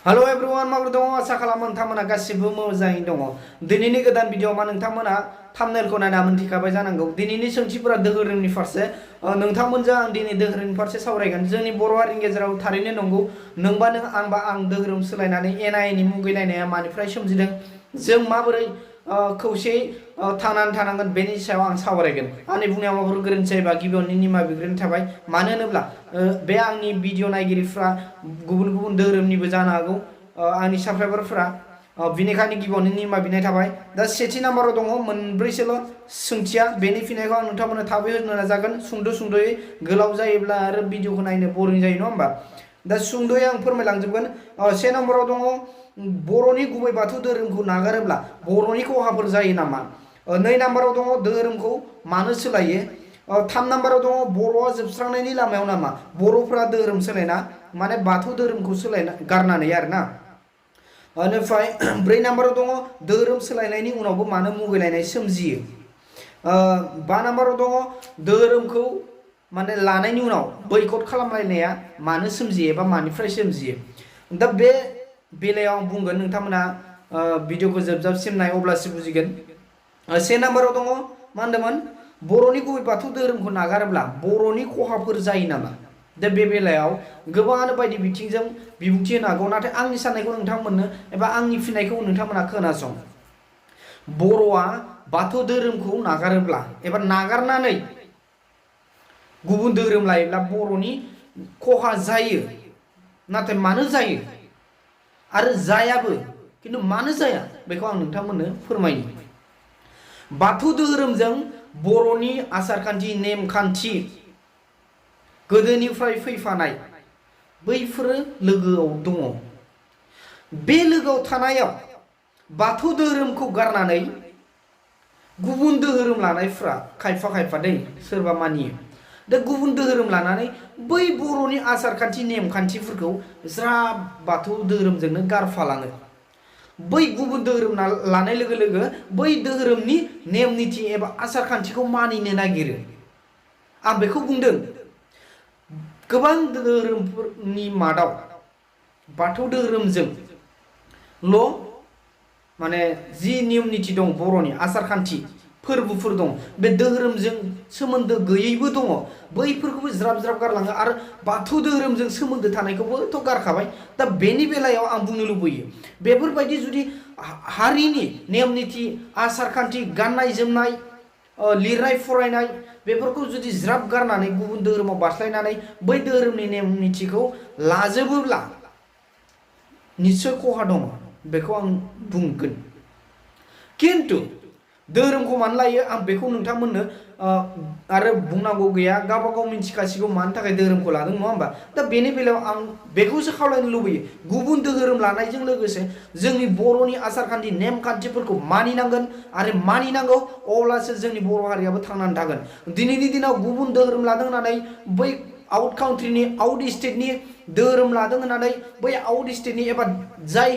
Hello everyone माबोरै दङ आसा खालामो नोंथांमोना गासिबो मोजाङै दङ दिनैनि गोदान भिडिअ मा नोंथांमोना थाम्बनेलखौ नायना मोनथिखाबाय जानांगौ दिनैनि सोंथिफोरा धोरोमनि फारसे नोंथांमोनजों आं दिनै धोरोमनि फारसे सावरायगोन जोंनि बर' हारिनि गेजेराव थारैनो नंगौ नोंबा नों आंबा आं धोरोम सोलायनानै एना एनि मुगैलायनाया मानिफ्राय सोमजिदों जों माबोरै खौसेयै थांनानै थानांगोन बेनि सायाव आं सावरायगोन आंनि बुंनायाव माबाफोर गोरोन्थि जायोबा गिबियावनो निमाहा बिग्रोनाय थाबाय मानो होनोब्ला बे आंनि भिडिअ नायगिरिफ्रा गुबुन गुबुन धोरोमनिबो जानो हागौ आंनि साबस्क्राइबारफोरा बिनिखायनो गिबियावनो निमाहा बिनाय थाबाय दा सेथि नाम्बाराव दङ मोनब्रैसोल' सोंथिया बेनि फिननायखौ आं नोंथांमोननो थाबै होनो नाजागोन सुंद'यै गोलाव जायोब्ला आरो भिडिअखौ नायनो बरिं जायो नङा होमबा दा सुंद'यै आं फोरमायलांजोबगोन से नाम्बाराव दङ बर'नि गुबै बाथौ धोरोमखौ नागारोब्ला बर'नि खहाफोर जायो नामा नै नाम्बाराव दङ धोरोमखौ मानो सोलायो थाम नाम्बाराव दङ बर'आ जोबस्रांनायनि लामायाव नामा बर'फोरा धोरोम सोलायना माने बाथौ धोरोमखौ सोलायना गारनानै आरोना बेनिफ्राय ब्रै नाम्बाराव दङ धोरोम सोलायनायनि उनावबो मानो मुगैलायनाय सोमजियो बा नाम्बाराव दङ धोरोमखौ माने लानायनि उनाव बैकट खालामलायनाया मानो सोमजियो एबा मानिफ्राय सोमजियो दा बे बेलायाव आं बुंगोन नोंथांमोना भिडिअखौ जोबजाबसिम नाय अब्लासो बुजिगोन से नाम्बाराव दङ मा होनदोंमोन बर'नि गुबै बाथौ धोरोमखौ नागारोब्ला बर'नि खहाफोर जायो नामा दा बे बेलायाव गोबाङानो बायदि बिथिंजों बिबुंथि होनो हागौ नाथाय आंनि साननायखौ नोंथांमोननो एबा आंनि फिननायखौ नोंथांमोना खोनासं बर'आ बाथौ धोरोमखौ नागारोब्ला एबा नागारनानै गुबुन धोरोम लायोब्ला बर'नि खहा जायो नाथाय मानो जायो आरो जायाबो खिन्थु मानो जाया बेखौ आं नोंथांमोननो फोरमायनि बाथौ धोरोमजों बर'नि आसारखान्थि नेमखान्थि गोदोनिफ्राय फैफानाय बैफोरो लोगोआव दङ बे लोगोआव थानायाव बाथौ धोरोमखौ गारनानै गुबुन धोरोम लानायफ्रा खायफा दै सोरबा मानियो दा गुबुन धोरोम लानानै बै बर'नि आसारखान्थि नेमखान्थिफोरखौ ज्राब बाथौ धोरोमजोंनो गारफालाङो बै गुबुन धोरोम लानाय लोगो लोगो बै धोरोमनि नेम निथि एबा आसारखान्थिखौ मानिनो नागिरो आं बेखौ बुंदों गोबां धोरोमफोरनि मादाव बाथौ धोरोमजोंल' माने जि नियम निथि दं बर'नि आसारखान्थि फोरबोफोर दं बे धोरोमजों सोमोन्दो गैयैबो दङ बैफोरखौबो ज्राब गारलाङो आरो बाथौ धोरोमजों सोमोन्दो थानायखौबोथ' गारखाबाय दा बेनि बेलायाव आं बुंनो लुबैयो बेफोरबायदि जुदि हारिनि नेम निथि आसारखान्थि गाननाय जोमनाय लिरनाय फरायनाय बेफोरखौ जुदि ज्राब गारनानै गुबुन धोरोमाव बास्लायनानै बै धोरोमनि नेम निथिखौ लाजोबोब्ला निस्सय खहा दङ बेखौ आं बुंगोन किन्तु धोरोमखौ मानो लायो आं बेखौ नोंथांमोननो आरो बुंनांगौ गैया गावबा गाव मिन्थिखासिगौ मानि थाखाय धोरोमखौ लादों नङा होमबा दा बेनि बेलायाव आं बेखौसो खावलायनो लुबैयो गुबुन धोरोम लानायजों लोगोसे जोंनि बर'नि आसारखान्थि नेमखान्थिफोरखौ मानिनांगोन आरो मानिनांगौ अब्लासो जोंनि बर' हारियाबो थांनानै थागोन दिनैनि दिनाव गुबुन धोरोम लादों होननानै बै आउट काउन्ट्रिनि आउट स्टेटनि धोरोम लादों होननानै बै आउट स्टेटनि एबा जाय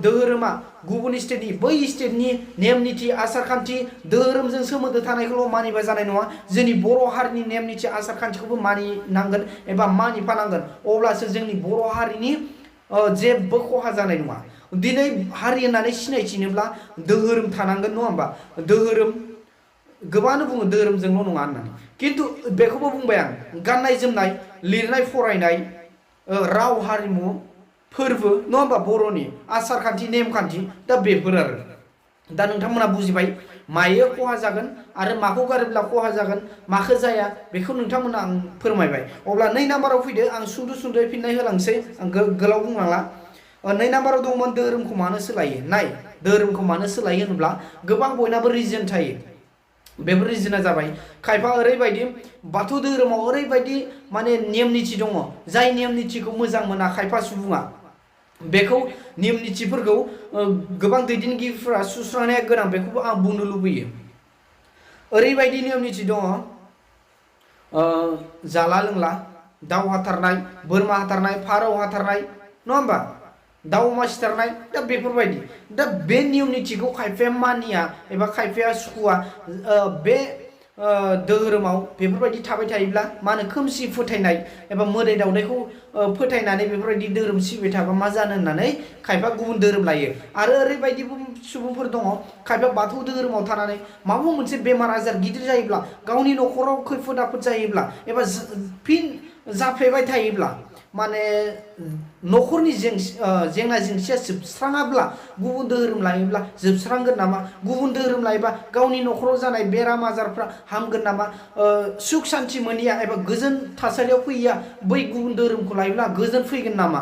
धोरोमा गुबुन स्टेटनि बै स्टेटनि नेम निथि आसारखान्थि धोरोमजों सोमोन्दो थानायखौल' मानिबा जानाय नङा जोंनि बर' हारिनि नेम निथि आसारखान्थिखौबो मानिनांगोन एबा मानिफानांगोन अब्लासो जोंनि बर' हारिनि जेबो खहा जानाय नङा दिनै हारि होननानै सिनायथिनोब्ला धोरोम थानांगोन नङा होमबा धोरोम गोबाङानो बुङो धोरोमजोंल' नङा होननानै किन्तु बेखौबो बुंबाय आं गाननाय जोमनाय लिरनाय फरायनाय राव हारिमु फोरबो नङा होमबा बर'नि आसारखान्थि नेमखान्थि दा बेफोर आरो दा नोंथांमोना बुजिबाय मायो खहा जागोन आरो माखौ गारोब्ला खहा जागोन माखौ जाया बेखौ नोंथांमोना आं फोरमायबाय अब्ला नै नाम्बाराव फैदो आं सुंद'यै फिननाय होलांसै आं गोलाव बुंलांला नै नाम्बाराव दंमोन धोरोमखौ मानो सोलायो नाय धोरोमखौ मानो सोलायो होनब्ला गोबां बयनाबो रिजन थायो बेफोर रिजोना जाबाय खायफा ओरैबायदि बाथौ धोरोमाव ओरैबायदि माने नेम निथि दङ जाय नेम निथिखौ मोजां मोना खायफा सुबुङा बेखौ नेम निथिफोरखौ गोबां दैदेनगिरिफोरा सुस्रांनाया गोनां बेखौबो आं बुंनो लुबैयो ओरैबायदि नेम निथि दङ जाला लोंला दाउ हाथारनाय बोरमा हाथारनाय फारौ हाथारनाय नङा होमबा दाउ अमा सिथारनाय दा बेफोरबायदि दा बे नियम निथिखौ खायफाया मानिया एबा खायफाया सुखुवा बे धोरोमाव बेफोरबायदि थाबाय थायोब्ला मा होनो खोमसि फोथायनाय एबा मोदाय दावदायखौ फोथायनानै बेफोरबायदि धोरोम सिबिबाय थाबा मा जानो होननानै खायफा गुबुन धोरोम लायो आरो ओरैबायदिबो सुबुंफोर दङ खायफा बाथौ धोरोमाव थानानै माबा मोनसे बेमार आजार गिदिर जायोब्ला गावनि न'खराव खैफोद आफोद जायोब्ला एबा फिन जाफ्लेबाय थायोब्ला माने न'खरनि जेंना जेंसिया जोबस्राङाब्ला गुबुन धोरोम लायोब्ला जोबस्रांगोन नामा गुबुन धोरोम लायोबा गावनि न'खराव जानाय बेराम आजारफ्रा हामगोन नामा सुख शान्ति मोनैया एबा गोजोन थासारियाव फैया बै गुबुन धोरोमखौ लायोब्ला गोजोन फैगोन नामा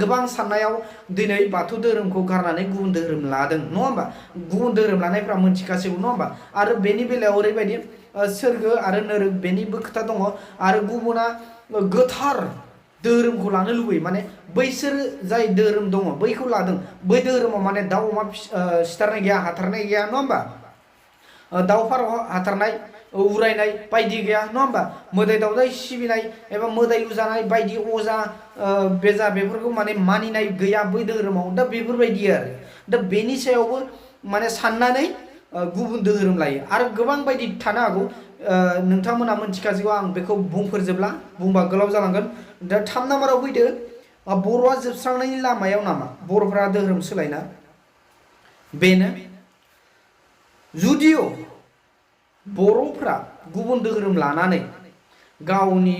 गोबां साननायाव दिनै बाथौ धोरोमखौ गारनानै गुबुन धोरोम लादों नङा होमबा गुबुन धोरोम लानायफ्रा मोनथिखासिगौ नङा होमबा आरो बेनि बेलायाव ओरैबायदि सोरगो आरो नोरक बेनिबो खोथा दङ आरो गुबुना गोथार धोरोमखौ लानो लुबैयो माने बैसोर जाय धोरोम दङ बैखौ लादों बै धोरोमाव माने दाउ अमा सिथारनाय गैया हाथारनाय गैया नङा होमबा दाउ फारौ हाथारनाय उरायनाय बायदि गैया नङा होमबा मोदाय दावदाय सिबिनाय एबा मोदाय लुजानाय बायदि अजा बेजा बेफोरखौ माने मानिनाय गैया बै धोरोमाव दा बेफोरबायदि आरो दा बेनि सायावबो माने साननानै गुबुन धोरोम लायो आरो गोबां बायदि थानो हागौ नोंथांमोना मोनथिखासिगौ आं बेखौ बुंफोरजोबला बुंबा गोलाव जालांगोन दा 3 नाम्बाराव फैदो बर'आ जोबस्रांनायनि लामायाव नामा बर'फोरा धोरोम सोलायना बेनो जुदिअ बर'फ्रा गुबुन धोरोम लानानै गावनि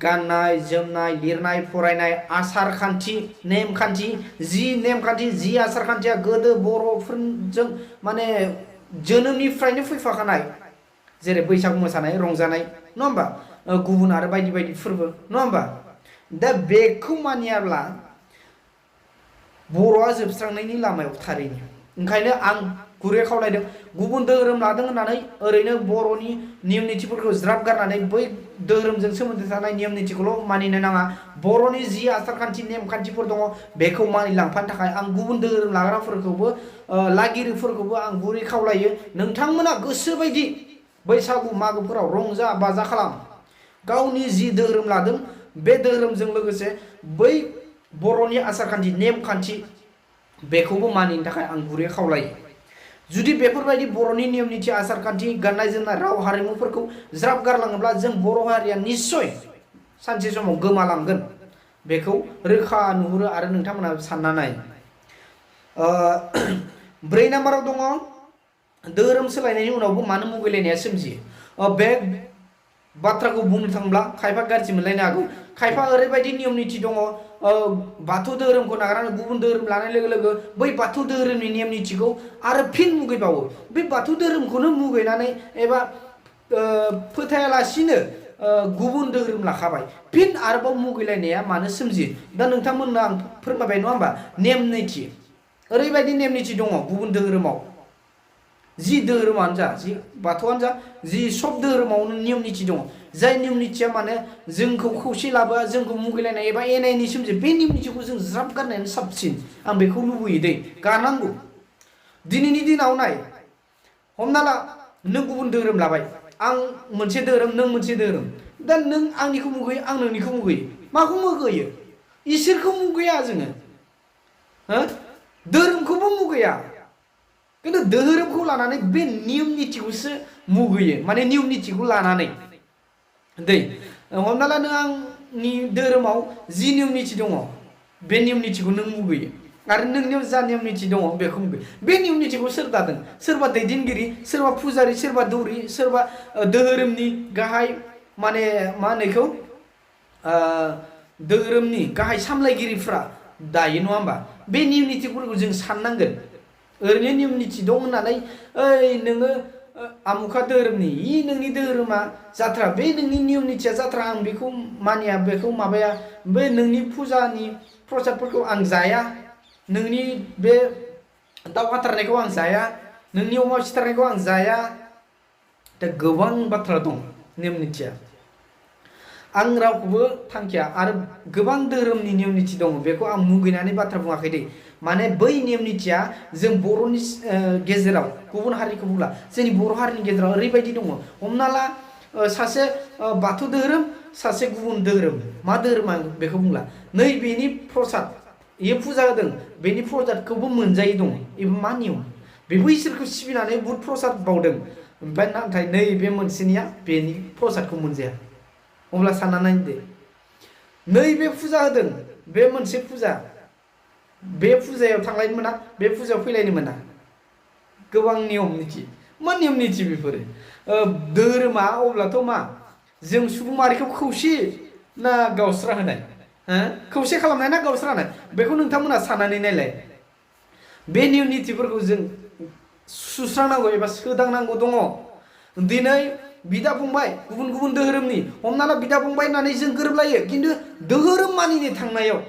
गाननाय जोमनाय लिरनाय फरायनाय आसार खान्थि नेमखान्थि जि आसार खान्थिया गोदो बर'फोरजों माने जोनोमनिफ्रायनो फैफाखानाय जेरै बैसागु मोसानाय रंजानाय नङा होमबा गुबुन आरो बायदि बायदि फोरबो नङा होमबा दा बेखौ मानियाब्ला बर'आ जोबस्रांनायनि लामायाव थारैनो ओंखायनो आं गुरै खावलायदों गुबुन धोरोम लादों होननानै ओरैनो बर'नि नियम नितिफोरखौ ज्राब गारनानै बै धोरोमजों सोमोन्दो थानाय नियम नितिखौल' मानिनो नाङा बर'नि जि आसार खान्थि नेमखान्थिफोर दङ बेखौ मानिलांफानो थाखाय आं गुबुन धोरोम लाग्राफोरखौबो लागिरिफोरखौबो आं गुरै खावलायो नोंथांमोना गोसोबायदि बैसागु मागोफोराव रंजा बाजा खालाम गावनि जि धोरोम लादों बे धोरोमजों लोगोसे बै बर'नि आसार खान्थि नेमखान्थि बेखौबो मानिनो थाखाय आं गुरै खावलायो जुदि बेफोरबायदि बर'नि नियम निथि आसार खान्थि गाननाय जोमनाय राव हारिमुफोरखौ ज्राब गारलाङोब्ला जों बर' हारिया निस्सय सानसे समाव गोमालांगोन बेखौ रोखा नुहुरो आरो नोंथांमोना सानना नाय 4 नाम्बाराव दङ धोरोम सोलायनायनि उनावबो मानो मुगैलायनाया सोमजियो बे बाथ्राखौ बुंनो थाङोब्ला खायफा गाज्रि मोनलायनो हागौ खायफा ओरैबायदि नियम निथि दङ बाथौ धोरोमखौ नागारनानै गुबुन धोरोम लानाय लोगो लोगो बै बाथौ धोरोमनि नियम निथिखौ आरो फिन मुगैबावो बे बाथौ धोरोमखौनो मुगैनानै एबा फोथायालासिनो गुबुन धोरोम लाखाबाय फिन आरोबाव मुगैलायनाया मानो सोमजियो दा नोंथांमोननो आं फोरमायबाय नङा होमबा नेम निथि ओरैबायदि नेम निथि दङ गुबुन धोरोमाव जि धोरोमानो जा जि बाथौआनो जा जि सब धोरोमावनो नियम निथि दङ जाय नियम निथिया माने जोंखौ खौसे लाबोआ जोंखौ मुगैलायनाय एबा एना एनि सोमजियो बे नियम निथिखौ जों ज्राब गारनायानो साबसिन आं बेखौ लुबैयो दै गारनांगौ दिनैनि दिनाव नाय हमना ला नों गुबुन धोरोम लाबाय आं मोनसे धोरोम नों मोनसे धोरोम दा नों आंनिखौ मुगैयो आं नोंनिखौ मुगैयो माखौ मुगैयो इसोरखौ मुगैया जोङो धोरोमखौबो मुगैया किन्तु धोरोमखौ लानानै बे नियम निथिखौसो मुगैयो माने नियम निथिखौ लानानै दै हमना ला नों आंनि धोरोमाव जि नियम निथि दङ बे नियम निथिखौ नों मुगैयो आरो नोंनियाव जा नियम निथि दङ बेखौ मुगैयो बे नियम निथिखौ सोर दादों सोरबा दैदेनगिरि सोरबा फुजारि सोरबा दौरि सोरबा धोरोमनि गाहाय माने मा होनो बेखौ धोरोमनि गाहाय सामलायगिरिफ्रा दायो नङा होमबा बे नियम निथिफोरखौ जों साननांगोन ओरैनो नियम निथि दं होननानै ओइ नोङो आमुखा धोरोमनि नोंनि धोरोमा जाथ्रा बे नोंनि नियम निथिया जाथ्रा आं बेखौ मानिया बेखौ माबाया बे नोंनि फुजानि प्रसादफोरखौ आं जाया नोंनि बे दाउ हाथारनायखौ आं जाया नोंनि अमा सिथारनायखौ आं जाया दा गोबां बाथ्रा दं नियम निथिया आं रावखौबो थांखिया आरो गोबां धोरोमनि नियम निथि दङ बेखौ आं मुगैनानै बाथ्रा बुङाखै दै माने बै नियम निथिया जों बर'नि गेजेराव गुबुन हारिखौ बुंला जोंनि बर' हारिनि गेजेराव ओरैबायदि दङ हमना ला सासे बाथौ धोरोम सासे गुबुन धोरोम मा धोरोम आं बेखौ बुंला नै बेनि प्रसाद इयो फुजा होदों बेनि प्रसादखौबो मोनजायै दङ बेबो मा नियम बेबो इसोरखौ सिबिनानै बुध प्रसाद बावदों ओमफ्राय नाथाय नैबे मोनसेनिया बेनि प्रसादखौ मोनजाया। अब्ला सानना नायदो, नैबे फुजा होदों, बे मोनसे फुजा, बे फुजायाव थांलायनो मोना, बे फुजायाव फैलायनो मोना। गोबां नियम निथि, मा नियम निथि बेफोरो? धोरोमा अब्लाथ' मा जों सुबुं माहारिखौ खौसे ना गावस्रा होनाय? खौसे खालामनाय ना गावस्रा होनाय? बेखौ नोंथांमोना साननानै नायलाय। बे नियम निथिफोरखौ जों सुस्रांनांगौ एबा सोदांनांगौ दङ। दिनै बिदा फंबाय गुबुन गुबुन धोरोमनि, हमना ला बिदा फंबाय होननानै जों गोरोबलायो, खिन्थु धोरोम मानिनो थांनायाव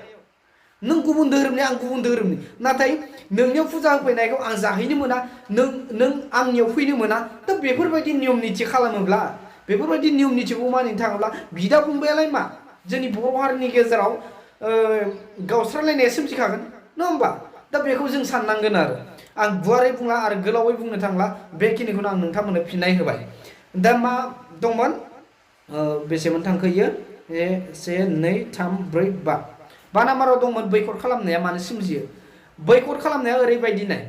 नों गुबुन धोरोमनि आं गुबुन धोरोमनि, नाथाय नोंनियाव फुजा होफैनायखौ आं जाहैनो मोना, नों आंनियाव फैनो मोना। दा बेफोरबायदि नियम निथि खालामोब्ला, बेफोरबायदि नियम निथिखौ मानिनो थाङोब्ला बिदा फंबायालाय मा जोंनि बर' हारिनि गेजेराव गावस्रालायनाया सोमजिखागोन, नङा होमबा? दा बेखौ जों साननांगोन आरो। आं गुवारै बुंला आरो गोलावै बुंनो थांला, बेखिनिखौनो आं नोंथांमोननो फिननाय होबाय। दा मा दंमोन? बेसेमोन थांखोयो? 1 2 3 4 5 5 नाम्बाराव दंमोन बैकट खालामनाया मानो सोमजियो? बैकट खालामनाया ओरैबायदि नाय,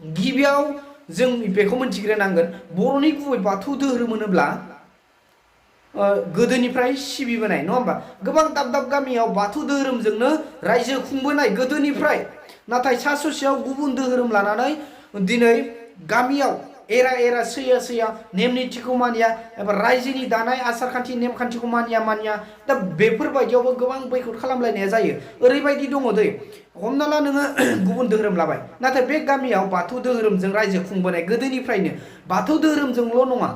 गिबियाव जों बेखौ मोनथिग्रोनांगोन, बर'नि गुबै बाथौ धोरोम होनोब्ला गोदोनिफ्राय सिबिबोनाय, नङा होमबा? गोबां दाब दाब गामियाव बाथौ धोरोमजोंनो रायजो खुंबोनाय गोदोनिफ्राय। नाथाय सा ससेयाव गुबुन धोरोम लानानै दिनै गामियाव एरा सैया सैया नेम निथिखौ मानिया एबा रायजोनि दानाय आसार खान्थि नेमखान्थिखौ मानिया। दा बेफोरबायदियावबो गोबां बैकट खालामलायनाया जायो। ओरैबायदि दङ दै, हमना ला नोङो गुबुन धोरोम लाबाय, नाथाय बे गामियाव बाथौ धोरोमजों रायजो खुंबोनाय गोदोनिफ्रायनो, बाथौ धोरोमजोंल' नङा,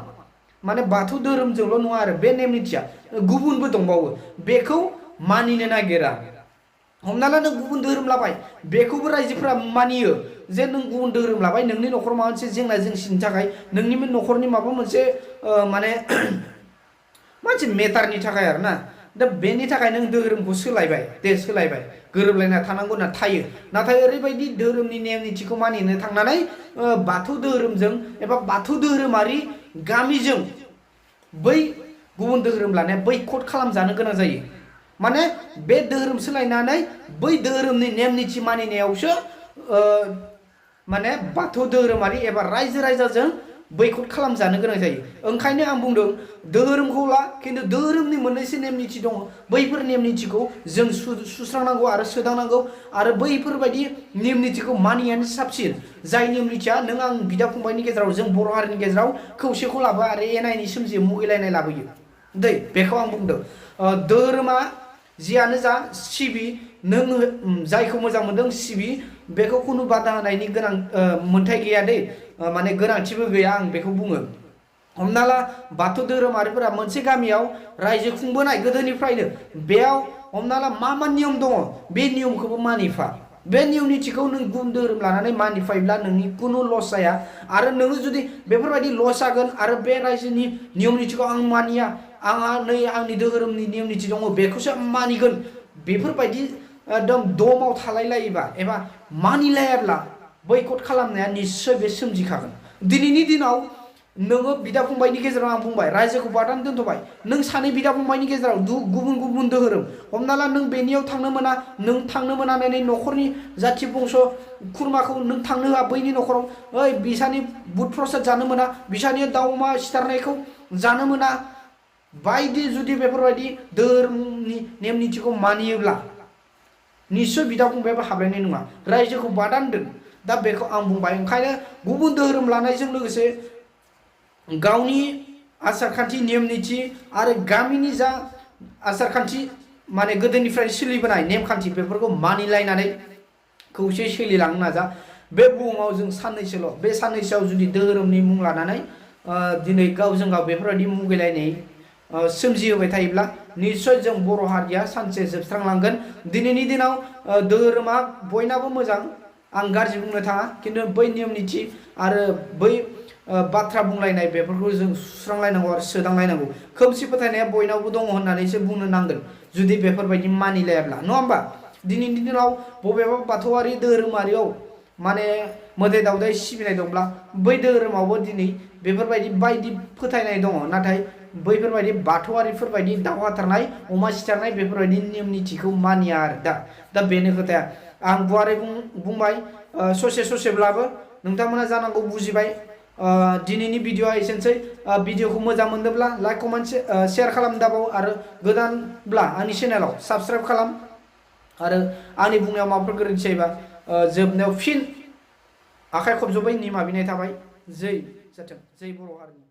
माने बाथौ धोरोमजोंल' नङा आरो बे नेम निथिया गुबुनबो दंबावो, बेखौ मानिनो नागिरा। हमना ला नों गुबुन धोरोम लाबाय, बेखौबो रायजोफोरा मानियो जे नों गुबुन धोरोम लाबाय, नोंनि न'खराव माबा मोनसे जेंना जेंसिनि थाखाय, नोंनि न'खरनि माबा मोनसे माने मोनसे मेटारनि थाखाय आरो ना। दा बेनि थाखाय नों धोरोमखौ सोलायबाय, दे सोलायबाय, गोरोबलायना थानांगौ होनना थायो। नाथाय ओरैबायदि धोरोमनि नेम निथिखौ मानिनो थांनानै बाथौ धोरोमजों एबा बाथौ धोरोमारि गामिजों बै गुबुन धोरोम लानाया बैकट खालामजानो गोनां जायो। माने बे धोरोम सोलायनानै बै धोरोमनि नेम निथि मानिनायावसो माने बाथौ धोरोमारि एबा रायजो राजाजों बैकट खालामजानो गोनां जायो। ओंखायनो आं बुंदों धोरोमखौ ला, खिन्थु धोरोमनि मोननैसो नेम निथि दङ, बैफोर नेम निथिखौ जों सुस्रांनांगौ आरो सोदांनांगौ, आरो बैफोरबायदि नेम निथिखौ मानियानो साबसिन। जाय नेम निथिया नों आं बिदा फंबायनि गेजेराव, जों बर' हारिनि गेजेराव खौसेखौ लाबो आरो एना एनि सोमजियो, मुगैलायनाय लाबोयो दै, बेखौ आं बुंदों। धोरोमा जियानो जा सिबि, नों जायखौ मोजां मोनदों सिबि, बेखौ खुनु बादा होनायनि गोनां मोन्थाय गैया दै, माने गोनांथिबो गैया, आं बेखौ बुङो। हमना ला बाथौ धोरोमारिफोरा मोनसे गामियाव रायजो खुंबोनाय गोदोनिफ्रायनो, बेयाव हमना ला मा नियम दङ, बे नियमखौबो मानिफा। बे नियम निथिखौ नों गुबुन धोरोम लानानै मानिफायोब्ला नोंनि खुनु लस जाया। आरो नोङो जुदि बेफोरबायदि लस जागोन आरो बे रायजोनि नियम निथिखौ आं मानिया, आंहा नै आंनि धोरोमनि नियम निथि दङ बेखौसो मानिगोन, बेफोरबायदि एकदम दमाव थालाय लायोबा एबा मानिलायाब्ला बैकट खालामनाया निस्सय बे सोमजिखागोन। दिनैनि दिनाव नोङो बिदा फंबायनि गेजेराव आं बुंबाय रायजोखौ बादान दोनथ'बाय, नों सानै बिदा फंबायनि गेजेराव गुबुन गुबुन धोरोम, हमना ला नों बेनियाव थांनो मोना, नों थांनो मोनानै न'खरनि जाथि बंस' खुरमाखौ नों थांनो होआ बैनि न'खराव, ओइ बिसानि बुध प्रसाद जानो मोना, बिसानि दाउ अमा सिथारनायखौ जानो मोना, बायदि जुदि बेफोरबायदि धोरोमनि नेम निथिखौ मानियोब्ला निस्सय बिदा फंबायाबो हाबलायनाय नङा, रायजोखौ बादान दोन। दा बेखौ आं बुंबाय। ओंखायनो गुबुन धोरोम लानायजों लोगोसे गावनि आसार खान्थि नेम निथि आरो गामिनि जा आसार खान्थि, माने गोदोनिफ्राय सोलिबोनाय नेमखान्थि, बेफोरखौ मानिलायनानै खौसे सोलिलांनो नाजा। बे बुहुमाव जों साननैसोल', बे साननैसोआव जुदि धोरोमनि मुं लानानै दिनै गावजों गाव बेफोरबायदि मुगैलायनाय सोमजिहोबाय थायोब्ला निस्सय जों बर' हारिया सानसे जोबस्रांलांगोन। दिनैनि दिनाव धोरोमा बयनाबो मोजां, आं गाज्रि बुंनो थाङा, खिन्थु बै नियम निथि आरो बै बाथ्रा बुंलायनाय बेफोरखौ जों सुस्रांलायनांगौ आरो सोदांलायनांगौ। खोमसि फोथायनाया बयनावबो दङ होननानैसो बुंनो नांगोन जुदि बेफोरबायदि मानिलायाब्ला, नङा होमबा? दिनैनि दिनाव बबेबा बाथौआरि धोरोमारियाव माने मोदाय दावदाय सिबिनाय दंब्ला बै धोरोमावबो दिनै बेफोरबायदि बायदि फोथायनाय दङ, नाथाय बैफोरबायदि बाथौआरिफोरबायदि दाउ हाथारनाय अमा सिथारनाय बेफोरबायदि नेम निथिखौ मानिया आरो दा बेनो खोथाया। आं गुवारै बुंबाय, ससेब्लाबो नोंथांमोना जानांगौ बुजिबाय। दिनैनि भिडिअआ एसेनोसै भिडिअखौ मोजां मोनदोंब्ला लाइक कमेन्ट शेयार खालाम दाबाव आरो गोदानब्ला आंनि चेनेलाव साबस्क्राइब खालाम आरो आंनि बुंनायाव माबाफोर गोरोन्थि जायोबा जोबनायाव फिन आखाइ खबजोबै निमाहा बिनाय थाबाय जै जाथों जै बर' हारिनि